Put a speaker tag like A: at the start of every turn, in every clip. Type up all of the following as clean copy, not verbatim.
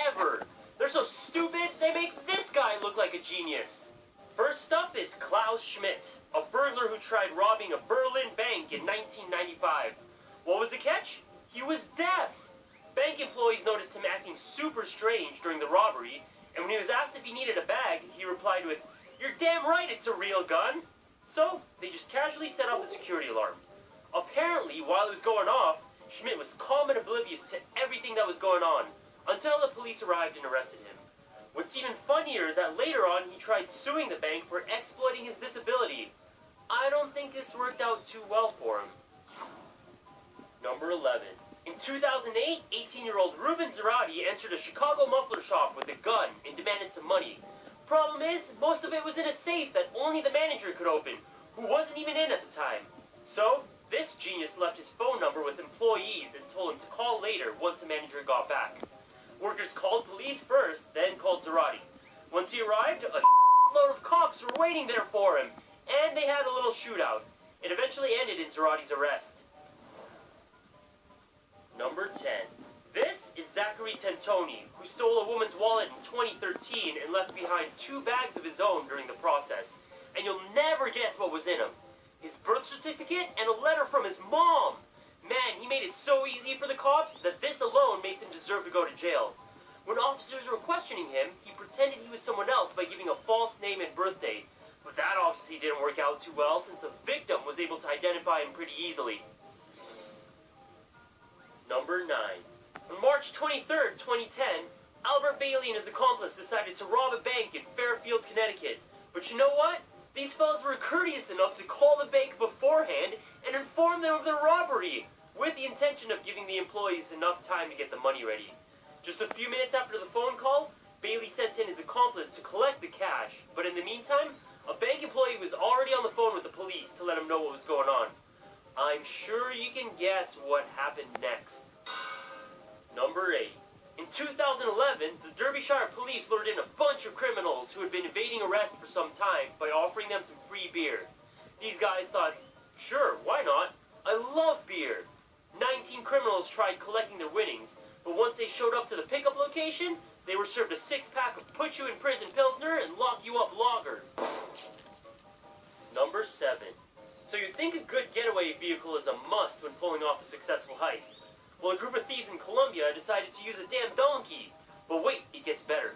A: ever. They're so stupid, they make this guy look like a genius. First up is Klaus Schmidt, a burglar who tried robbing a Berlin bank in 1995. What was the catch? He was deaf. Bank employees noticed him acting super strange during the robbery, and when he was asked if he needed a bag, he replied with, "You're damn right it's a real gun." So, they just casually set off the security alarm. Apparently, while it was going off, Schmidt was calm and oblivious to everything that was going on, until the police arrived and arrested him. What's even funnier is that later on, he tried suing the bank for exploiting his disability. I don't think this worked out too well for him. Number 11. In 2008, 18-year-old Ruben Zarate entered a Chicago muffler shop with a gun and demanded some money. Problem is, most of it was in a safe that only the manager could open, who wasn't even in at the time. So, this genius left his phone number with employees and told him to call later once the manager got back. Workers called police first, then called Zarate. Once he arrived, a load of cops were waiting there for him, and they had a little shootout. It eventually ended in Zarate's arrest. Number 10. This is Zachary Tentoni, who stole a woman's wallet in 2013 and left behind 2 bags of his own during the process. And you'll never guess what was in them. His birth certificate and a letter from his mom. Man, he made it so easy for the cops that this alone makes him deserve to go to jail. When officers were questioning him, he pretended he was someone else by giving a false name and birthday. But that obviously didn't work out too well, since a victim was able to identify him pretty easily. Number 9. On March 23rd, 2010, Albert Bailey and his accomplice decided to rob a bank in Fairfield, Connecticut. But you know what? These fellas were courteous enough to call the bank beforehand and inform them of their robbery, with the intention of giving the employees enough time to get the money ready. Just a few minutes after the phone call, Bailey sent in his accomplice to collect the cash, but in the meantime, a bank employee was already on the phone with the police to let him know what was going on. I'm sure you can guess what happened next. Number 8. In 2011, the Derbyshire police lured in a bunch of criminals who had been evading arrest for some time by offering them some free beer. These guys thought, sure, why not? I love beer. 19 criminals tried collecting their winnings, but once they showed up to the pickup location, they were served a 6-pack of put you in prison Pilsner and lock you up lager. Number 7. So you'd think a good getaway vehicle is a must when pulling off a successful heist. Well, a group of thieves in Colombia decided to use a damn donkey. But wait, it gets better.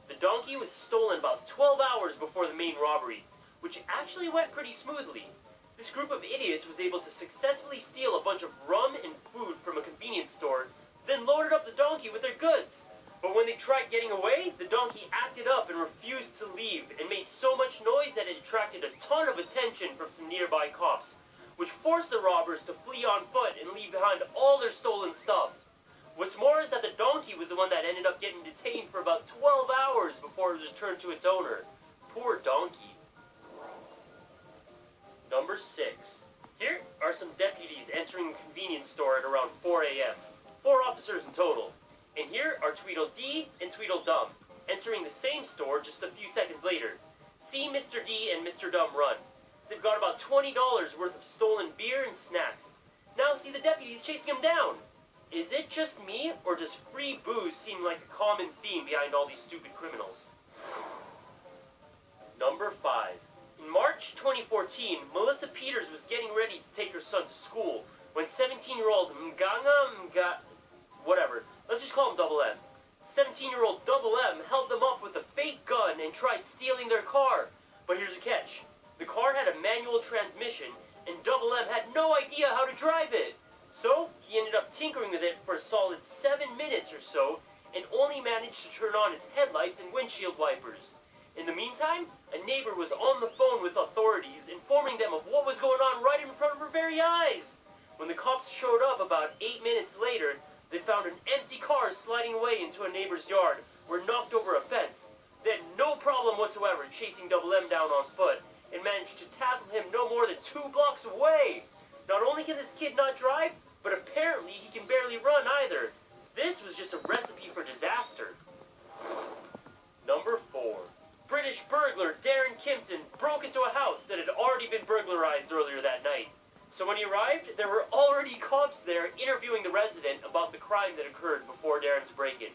A: The donkey was stolen about 12 hours before the main robbery, which actually went pretty smoothly. This group of idiots was able to successfully steal a bunch of rum and food from a convenience store, then loaded up the donkey with their goods. But when they tried getting away, the donkey acted up and refused to leave, and made so much noise that it attracted a ton of attention from some nearby cops, which forced the robbers to flee on foot and leave behind all their stolen stuff. What's more is that the donkey was the one that ended up getting detained for about 12 hours before it was returned to its owner. Poor donkey. Number 6. Here are some deputies entering a convenience store at around 4 a.m. 4 officers in total. And here are Tweedledee and Tweedledum, entering the same store just a few seconds later. See Mr. D and Mr. Dum run. They've got about $20 worth of stolen beer and snacks. Now see the deputies chasing them down. Is it just me, or does free booze seem like a common theme behind all these stupid criminals? Number 5. In March 2014, Melissa Peters was getting ready to take her son to school when 17-year-old let's just call him Double M. 17-year-old Double M held them up with a fake gun and tried stealing their car. But here's the catch. The car had a manual transmission, and Double M had no idea how to drive it. So, he ended up tinkering with it for a solid 7 minutes or so, and only managed to turn on its headlights and windshield wipers. In the meantime, a neighbor was on the phone with authorities, informing them of what was going on right in front of her very eyes. When the cops showed up about 8 minutes later, they found an empty car sliding away into a neighbor's yard, where it knocked over a fence. They had no problem whatsoever chasing Double M down on foot, and managed to tackle him no more than 2 blocks away. Not only can this kid not drive, but apparently he can barely run either. This was just a recipe for disaster. Number 4. British burglar Darren Kimpton broke into a house that had already been burglarized earlier that night. So when he arrived, there were already cops there interviewing the resident about the crime that occurred before Darren's break-in.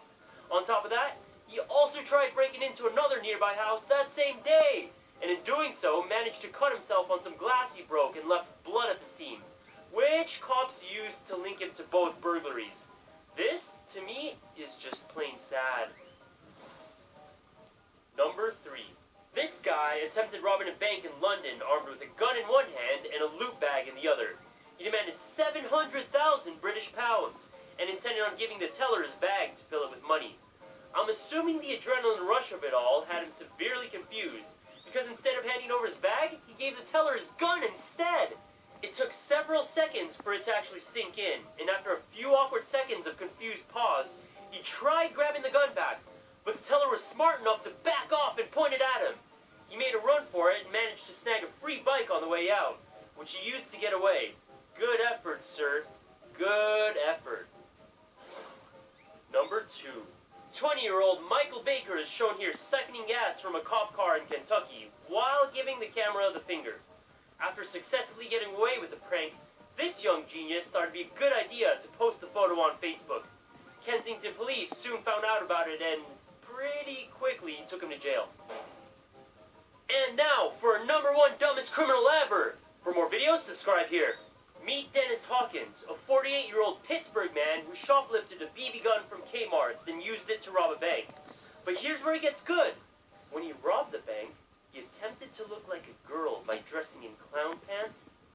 A: On top of that, he also tried breaking into another nearby house that same day, and in doing so, managed to cut himself on some glass he broke and left blood at the scene, which cops used to link him to both burglaries. This, to me, is just plain sad. Number 3. This guy attempted robbing a bank in London armed with a gun in one hand and a loot bag in the other. He demanded 700,000 British pounds and intended on giving the teller his bag to fill it with money. I'm assuming the adrenaline rush of it all had him severely confused, because instead of handing over his bag, he gave the teller his gun instead. It took several seconds for it to actually sink in, and after a few awkward seconds of confused pause, he tried grabbing the gun back, but the teller was smart enough to back off and point it at him. He made a run for it and managed to snag a free bike on the way out, which he used to get away. Good effort, sir. Good effort. Number 2. 20-year-old Michael Baker is shown here seconding gas from a cop car in Kentucky while giving the camera the finger. After successfully getting away with the prank, this young genius thought it'd be a good idea to post the photo on Facebook. Kensington police soon found out about it and pretty quickly took him to jail. And now for our number 1 dumbest criminal ever. For more videos, subscribe here. Meet Dennis Hawkins, a 48-year-old Pittsburgh man who shoplifted a BB gun from Kmart, then used it to rob a bank. But here's where it gets good. When he robbed the bank, he attempted to look like a girl by dressing in clown pants